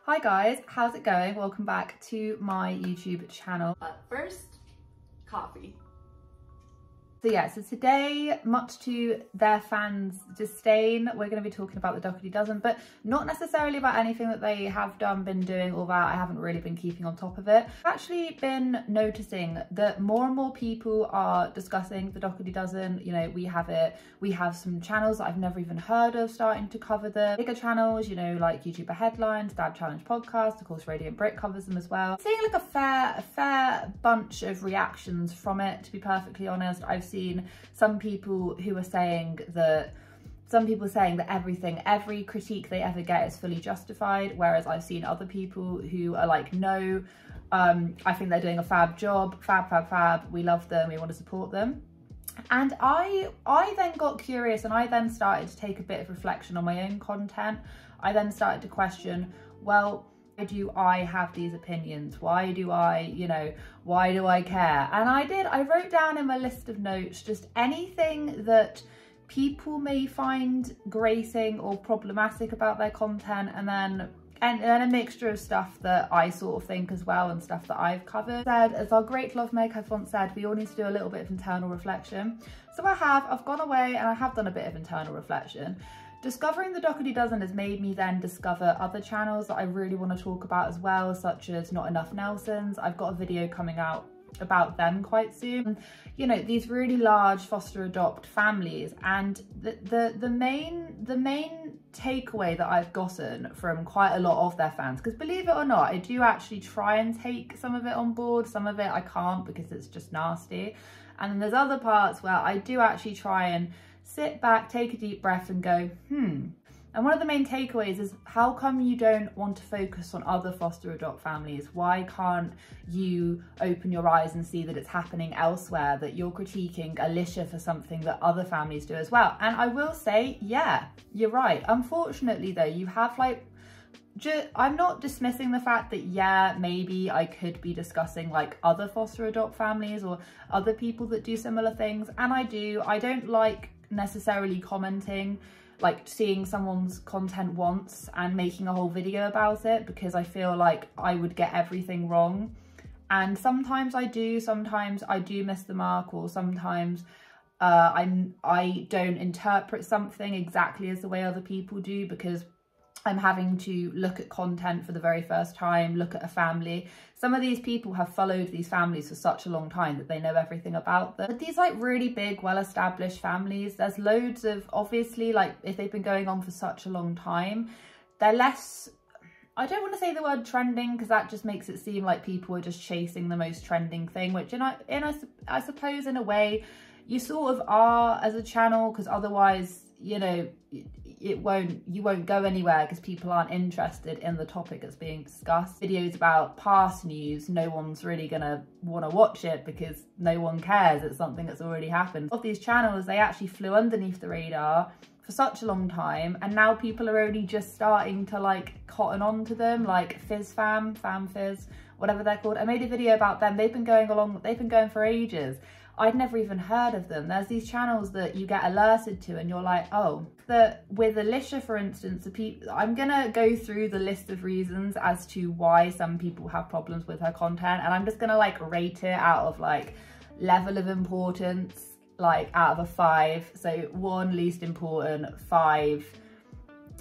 Hi guys, how's it going? Welcome back to my YouTube channel. But first, coffee. So today, much to their fans' disdain, we're going to be talking about the Dougherty Dozen, but not necessarily about anything that they have been doing, or that I haven't really been keeping on top of it. I've actually been noticing that more and more people are discussing the Dougherty Dozen. You know, we have some channels that I've never even heard of starting to cover the bigger channels, you know, like YouTuber Headlines, Dad Challenge Podcast, of course Radiant Brick covers them as well. Seeing like a fair bunch of reactions from it, to be perfectly honest. I've seen some people who are saying that every critique they ever get is fully justified, whereas I've seen other people who are like, no, I think they're doing a fab job, fab, we love them, we want to support them. And I then got curious, and I then started to take a bit of reflection on my own content. I then started to question, well, why do I have these opinions? Why do I care? And I wrote down in my list of notes just anything that people may find grating or problematic about their content, and then a mixture of stuff that I sort of think as well, and stuff that I've covered. As our great love maker has once said, we all need to do a little bit of internal reflection. So I've gone away and I have done a bit of internal reflection. Discovering the Dougherty Dozen has made me then discover other channels that I really want to talk about as well, such as Not Enough Nelsons. I've got a video coming out about them quite soon. You know, these really large foster adopt families, and the main takeaway that I've gotten from quite a lot of their fans, because believe it or not, I do actually try and take some of it on board. Some of it I can't because it's just nasty, and then there's other parts where I do actually try and sit back, take a deep breath and go, And one of the main takeaways is, how come you don't want to focus on other foster adopt families? Why can't you open your eyes and see that it's happening elsewhere, that you're critiquing Alicia for something that other families do as well? And I will say, yeah, you're right. Unfortunately though, you have I'm not dismissing the fact that, yeah, maybe I could be discussing like other foster adopt families or other people that do similar things. And I don't like necessarily commenting, like seeing someone's content once and making a whole video about it, because I feel like I would get everything wrong. And sometimes I do miss the mark, or sometimes I don't interpret something exactly as the way other people do, because I'm having to look at content for the very first time, look at a family. Some of these people have followed these families for such a long time that they know everything about them. But these like really big, well-established families, there's loads of, obviously, like if they've been going on for such a long time, they're less, I don't want to say the word trending, because that just makes it seem like people are just chasing the most trending thing, which I suppose in a way you sort of are as a channel, because otherwise, you know, you won't go anywhere because people aren't interested in the topic that's being discussed. Videos about past news, no one's really gonna want to watch it because no one cares. It's something that's already happened. Of these channels, they actually flew underneath the radar for such a long time, and now people are only just starting to like cotton on to them, like FamFizz, whatever they're called. I made a video about them. They've been going for ages. I'd never even heard of them. There's these channels that you get alerted to and you're like, oh. With Alicia, for instance, I'm gonna go through the list of reasons as to why some people have problems with her content, and I'm just gonna like rate it out of like level of importance, like out of a 5. So 1, least important, 5,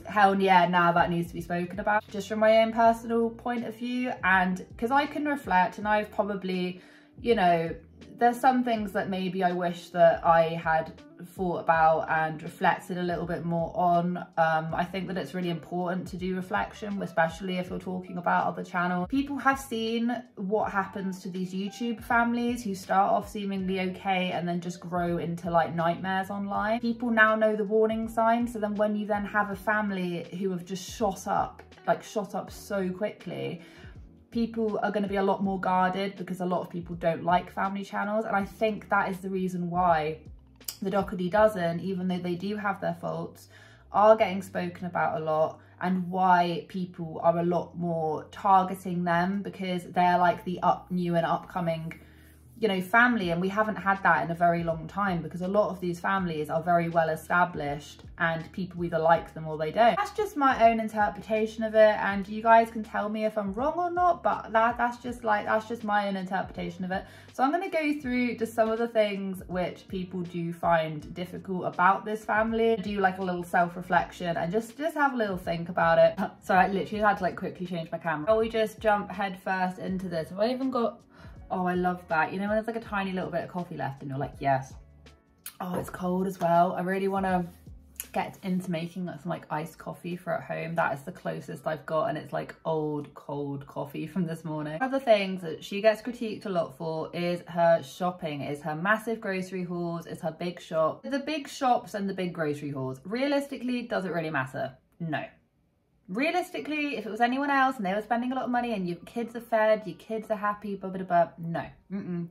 hell yeah, now that needs to be spoken about. Just from my own personal point of view, and because I can reflect, and I've probably, you know, there's some things that maybe I wish that I had thought about and reflected a little bit more on. I think that it's really important to do reflection, especially if you're talking about other channels. People have seen what happens to these YouTube families who start off seemingly okay and then just grow into like nightmares online. People now know the warning signs, so then when you then have a family who have just shot up so quickly, people are going to be a lot more guarded, because a lot of people don't like family channels. And I think that is the reason why the Dougherty Dozen, even though they do have their faults, are getting spoken about a lot, and why people are a lot more targeting them, because they're like the new and upcoming you know, family, and we haven't had that in a very long time because a lot of these families are very well established and people either like them or they don't. That's just my own interpretation of it, and you guys can tell me if I'm wrong or not, but that's just my own interpretation of it. So I'm going to go through just some of the things which people do find difficult about this family, do like a little self-reflection and just have a little think about it. So I literally had to like quickly change my camera. We just jump head first into this. Have I even got, oh, I love that. You know, when there's like a tiny little bit of coffee left and you're like, yes. Oh, it's cold as well. I really want to get into making some like iced coffee for at home. That is the closest I've got, and it's like old cold coffee from this morning. One of the things that she gets critiqued a lot for is her shopping, is her massive grocery hauls, is her big shop. The big shops and the big grocery hauls, realistically, does it really matter? No. Realistically, if it was anyone else and they were spending a lot of money and your kids are fed, your kids are happy, blah, blah, blah, no,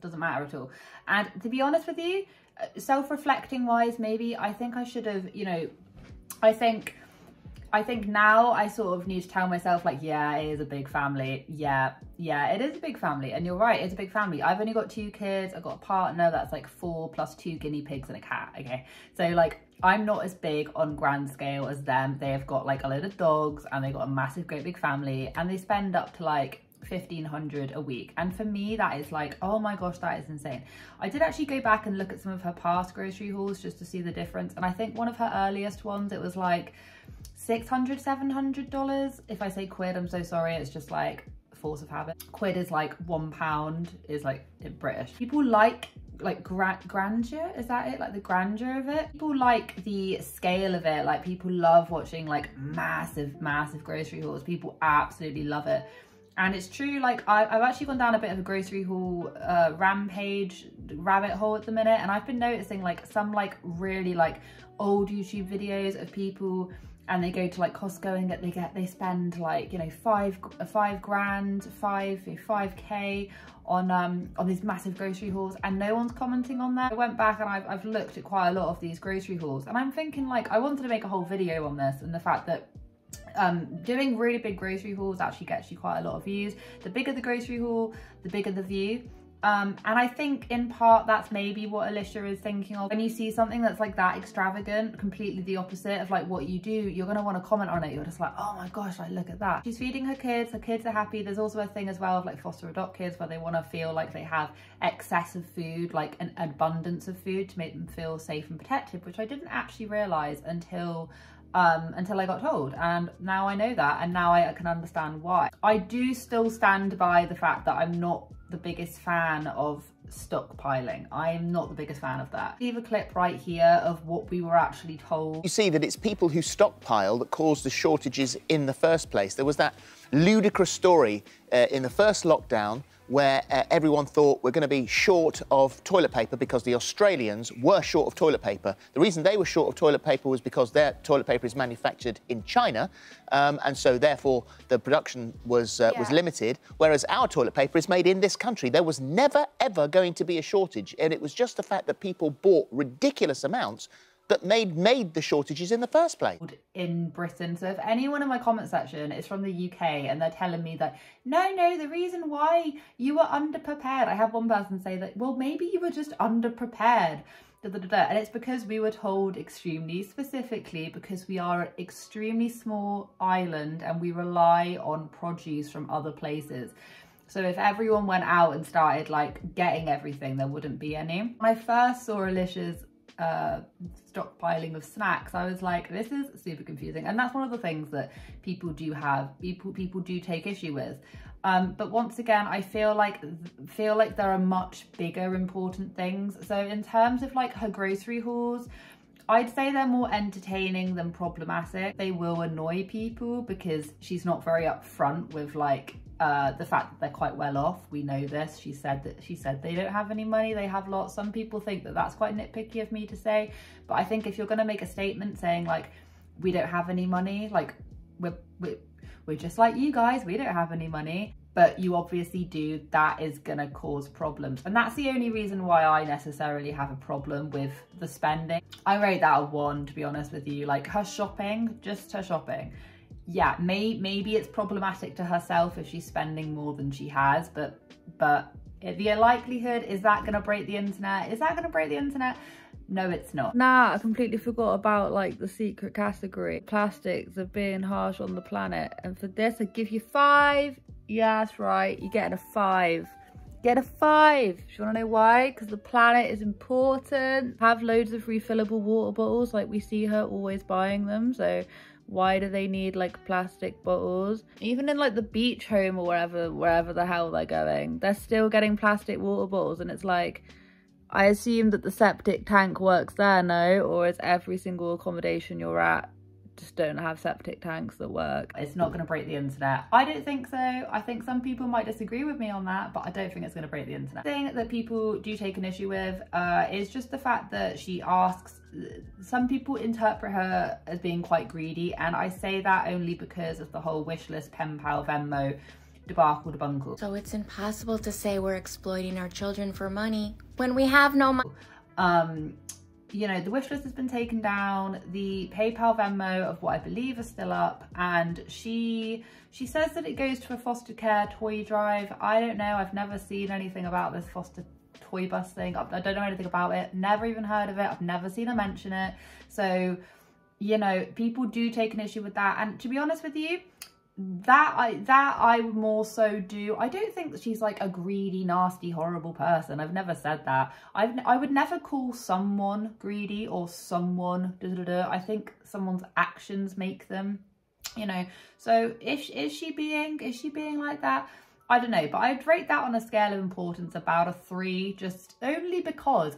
doesn't matter at all. And to be honest with you, self-reflecting wise, maybe I think I should have, you know, I think now I sort of need to tell myself like, yeah, it is a big family. Yeah, it is a big family. And you're right, it's a big family. I've only got 2 kids. I've got a partner that's like 4 plus 2 guinea pigs and a cat. Okay. So like, I'm not as big on grand scale as them. They have got like a load of dogs and they've got a massive, great big family, and they spend up to like $1,500 a week. And for me, that is like, oh my gosh, that is insane. I did actually go back and look at some of her past grocery hauls just to see the difference. And I think one of her earliest ones, it was like $600, $700. If I say quid, I'm so sorry. It's just like force of habit. Quid is like £1 is like in British. People like grandeur, is that it? Like the grandeur of it. People like the scale of it. Like people love watching like massive grocery hauls. People absolutely love it. And it's true, like I've actually gone down a bit of a grocery haul rabbit hole at the minute, and I've been noticing like some like really like old YouTube videos of people, and they go to like Costco and they spend like, you know, 5 grand, 5k on these massive grocery hauls, and no one's commenting on that. I went back and I've looked at quite a lot of these grocery hauls, and I'm thinking like, I wanted to make a whole video on this and the fact that doing really big grocery hauls actually gets you quite a lot of views. The bigger the grocery haul, the bigger the view. And I think in part that's maybe what Alicia is thinking of. When you see something that's like that extravagant, completely the opposite of like what you do, you're going to want to comment on it. You're just like, oh my gosh, like look at that. She's feeding her kids are happy. There's also a thing as well of like foster adopt kids where they want to feel like they have excess of food, like an abundance of food to make them feel safe and protected, which I didn't actually realise until I got told, and now I know that, and now I can understand why. I do still stand by the fact that I'm not the biggest fan of stockpiling. I'm not the biggest fan of that. Leave a clip right here of what we were actually told. You see that it's people who stockpile that caused the shortages in the first place. There was that ludicrous story in the first lockdown where everyone thought we're going to be short of toilet paper because the Australians were short of toilet paper. The reason they were short of toilet paper was because their toilet paper is manufactured in China, and so therefore the production was limited, whereas our toilet paper is made in this country. There was never, ever going to be a shortage, and it was just the fact that people bought ridiculous amounts that made the shortages in the first place. In Britain. So if anyone in my comment section is from the UK and they're telling me that, no, the reason why you were underprepared. I had one person say that, well, maybe you were just underprepared. And it's because we were told extremely specifically, because we are an extremely small island and we rely on produce from other places. So if everyone went out and started like getting everything, there wouldn't be any. When I first saw Alicia's stockpiling of snacks, I was like, this is super confusing, and that's one of the things that people do take issue with. But once again, I feel like there are much bigger important things. So in terms of like her grocery hauls, I'd say they're more entertaining than problematic. They will annoy people because she's not very upfront with like the fact that they're quite well off. We know this. She said they don't have any money, they have lots. Some people think that that's quite nitpicky of me to say, but I think if you're going to make a statement saying like, we don't have any money, like we're just like you guys, we don't have any money, but you obviously do, that is gonna cause problems. And that's the only reason why I necessarily have a problem with the spending. I rate that a 1, to be honest with you. Like her shopping, just her shopping, yeah, maybe it's problematic to herself if she's spending more than she has, but The likelihood, is that gonna break the internet? Is that gonna break the internet? No, it's not. Nah, I completely forgot about like the secret category. Plastics are being harsh on the planet. And for this, I give you 5. Yeah, that's right. You're getting a 5. Get a 5. Do you want to know why? Because the planet is important. Have loads of refillable water bottles. Like we see her always buying them. So why do they need like plastic bottles? Even in like the beach home or wherever the hell they're going, they're still getting plastic water bottles. And it's like, I assume that the septic tank works there, no? Or is every single accommodation you're at just don't have septic tanks that work? It's not going to break the internet. I don't think so. I think some people might disagree with me on that, but I don't think it's going to break the internet. The thing that people do take an issue with is just the fact that she asks, some people interpret her as being quite greedy, and I say that only because of the whole wish list, pen pal, Venmo debacle debunkle. So it's impossible to say we're exploiting our children for money when we have no money. You know, the wish list has been taken down. The PayPal, Venmo of what I believe is still up, and she says that it goes to a foster care toy drive. I don't know. I've never seen anything about this foster toy bus thing. I don't know anything about it. Never even heard of it. I've never seen her mention it. So, you know, people do take an issue with that. And to be honest with you, that I would more so do. I don't think that she's like a greedy, nasty, horrible person. I've never said that. I would never call someone greedy or someone I think someone's actions make them, you know. So is she being like that? I don't know, but I'd rate that on a scale of importance about a 3, just only because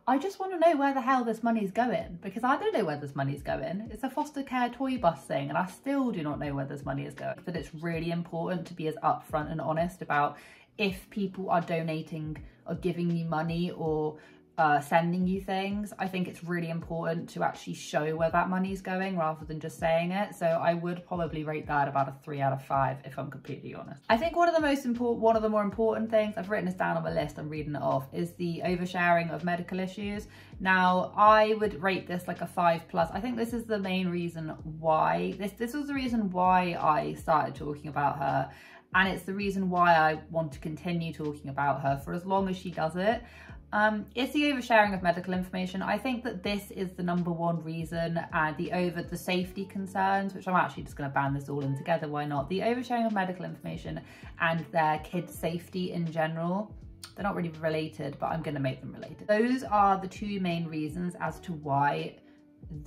I just want to know where the hell this money's going, because I don't know where this money's going. It's a foster care toy bus thing, and I still do not know where this money is going. That it's really important to be as upfront and honest about if people are donating or giving you money or sending you things. I think it's really important to actually show where that money's going rather than just saying it. So I would probably rate that about a 3 out of 5 if I'm completely honest. I think one of the more important things, I've written this down on my list, I'm reading it off, is the oversharing of medical issues. Now I would rate this like a 5+. I think this is the main reason why, this was the reason why I started talking about her, and it's the reason why I want to continue talking about her for as long as she does it. It's the oversharing of medical information. I think that this is the #1 reason, and the safety concerns, which I'm actually just going to ban this all in together, why not? The oversharing of medical information and their kids' safety in general. They're not really related, but I'm going to make them related. Those are the 2 main reasons as to why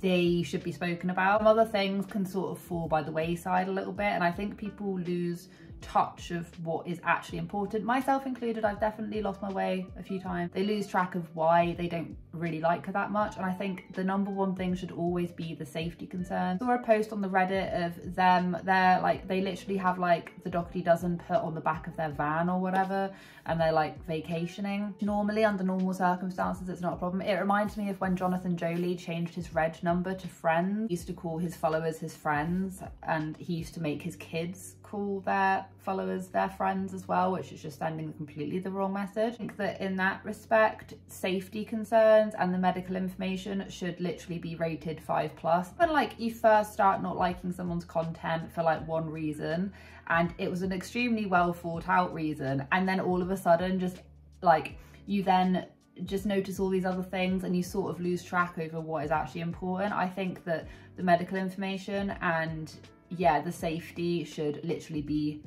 they should be spoken about. Some other things can sort of fall by the wayside a little bit, and I think people lose touch of what is actually important, myself included. I've definitely lost my way a few times. They lose track of why they don't really like her that much, and I think the #1 thing should always be the safety concern. I saw a post on the Reddit of them, they literally have like the Dougherty dozen put on the back of their van or whatever, and they're like vacationing. Normally, under normal circumstances, it's not a problem. It reminds me of when Jonathan Jolie changed his reg number to friends. He used to call his followers his friends, and he used to make his kids call their followers their friends as well, which is just sending completely the wrong message. I think that in that respect, safety concerns and the medical information should literally be rated 5+. When like you first start not liking someone's content for like one reason, and it was an extremely well thought out reason, and then all of a sudden just like you then just notice all these other things and you sort of lose track over what is actually important. I think that the medical information and yeah, the safety should literally be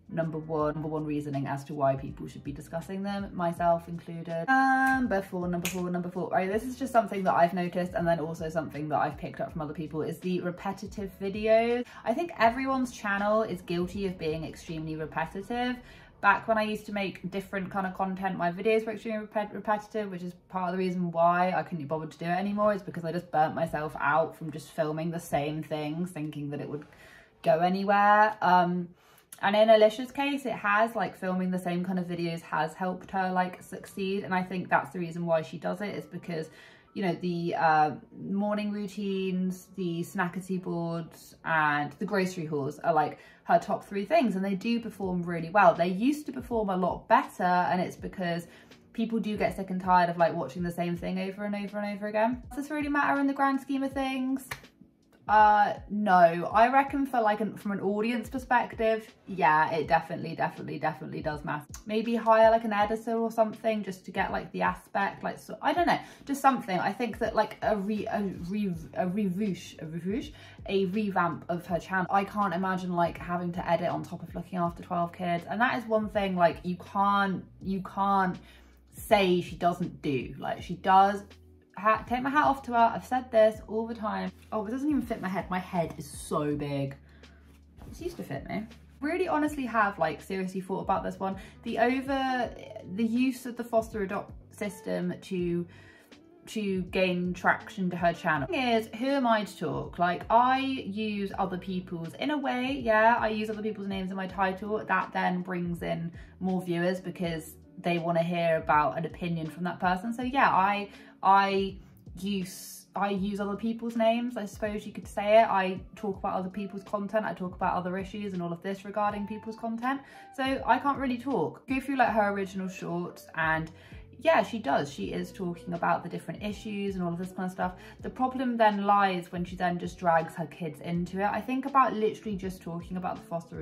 number one reasoning as to why people should be discussing them, myself included. Number four. Right, this is just something that I've noticed, and then also something that I've picked up from other people, is the repetitive videos. I think everyone's channel is guilty of being extremely repetitive. Back when I used to make different kind of content, my videos were extremely repetitive, which is part of the reason why I couldn't be bothered to do it anymore, is because I just burnt myself out from just filming the same things, thinking that it would go anywhere. And in Alicia's case, it has, like, filming the same kind of videos has helped her like succeed, and I think that's the reason why she does it, is because, you know, the morning routines, the snackety boards and the grocery hauls are like her top 3 things, and they do perform really well. They used to perform a lot better, and it's because people do get sick and tired of like watching the same thing over and over and over again. Does this really matter in the grand scheme of things? No, I reckon for like from an audience perspective, yeah, it definitely does matter. Maybe hire like an editor or something just to get like the aspect, like, so I don't know, just something. I think that like a revamp of her channel. I can't imagine like having to edit on top of looking after 12 kids, and that is one thing like you can't say she doesn't do. Like, she does. Take my hat off to her. I've said this all the time. Oh, it doesn't even fit my head. My head is so big. It's used to fit me. Really honestly have like seriously thought about this one. The use of the foster adopt system to gain traction to her channel. The thing is, who am I to talk? Like, I use other people's, in a way, yeah, I use other people's names in my title. That then brings in more viewers because they want to hear about an opinion from that person. So yeah, I use other people's names, I suppose you could say it. I talk about other people's content, I talk about other issues and all of this regarding people's content. So I can't really talk. Go through like her original shorts, and yeah, she is talking about the different issues and all of this kind of stuff. The problem then lies when she then just drags her kids into it. I think about literally just talking about the foster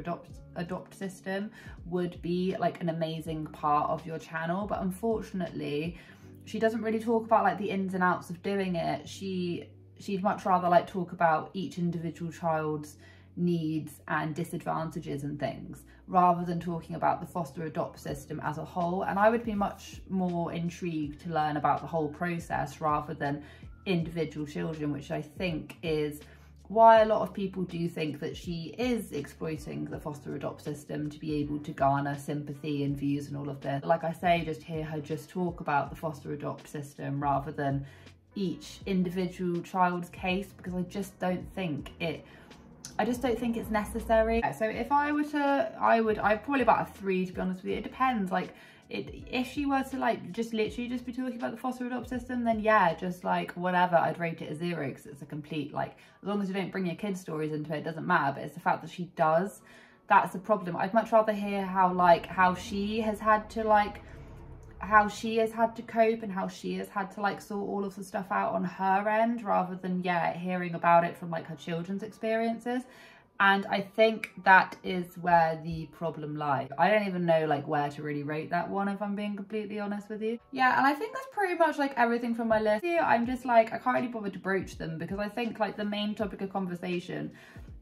adopt system would be like an amazing part of your channel, but unfortunately she doesn't really talk about like the ins and outs of doing it. She'd much rather like talk about each individual child's needs and disadvantages and things, rather than talking about the foster adopt system as a whole. And I would be much more intrigued to learn about the whole process rather than individual children, which I think is why a lot of people do think that she is exploiting the foster adopt system to be able to garner sympathy and views and all of this. Like I say, just hear her just talk about the foster adopt system rather than each individual child's case, because I just don't think it's necessary. So if I were to, I'd probably about a 3, to be honest with you. It depends. Like, if she were to like just literally just be talking about the foster adopt system, then yeah, just like whatever, I'd rate it a 0, because it's a complete, like, as long as you don't bring your kids' stories into it, it doesn't matter. But it's the fact that she does, that's the problem. I'd much rather hear how she has had to cope and how she has had to like sort all of the stuff out on her end, rather than yeah, hearing about it from like her children's experiences. And I think that is where the problem lies. I don't even know like where to really rate that one, if I'm being completely honest with you. Yeah, and I think that's pretty much like everything from my list here. I'm just like, I can't really bother to broach them, because I think like the main topic of conversation,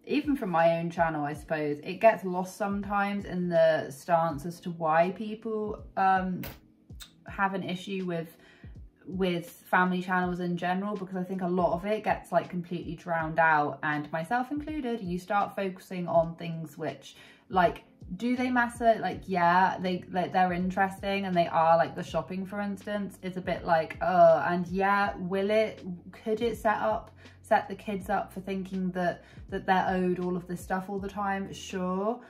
even from my own channel, I suppose, it gets lost sometimes in the stance as to why people have an issue with family channels in general, because I think a lot of it gets like completely drowned out, and myself included. You start focusing on things which, like, do they matter? Like, yeah, they're interesting and they are, like the shopping for instance is a bit like, oh, and yeah, could it set the kids up for thinking that they're owed all of this stuff all the time? Sure,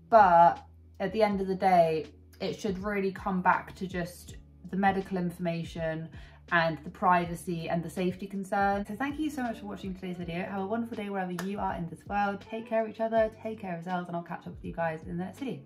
but at the end of the day, it should really come back to just the medical information and the privacy and the safety concerns. So thank you so much for watching today's video. Have a wonderful day wherever you are in this world. Take care of each other, take care of yourselves, and I'll catch up with you guys in the next video.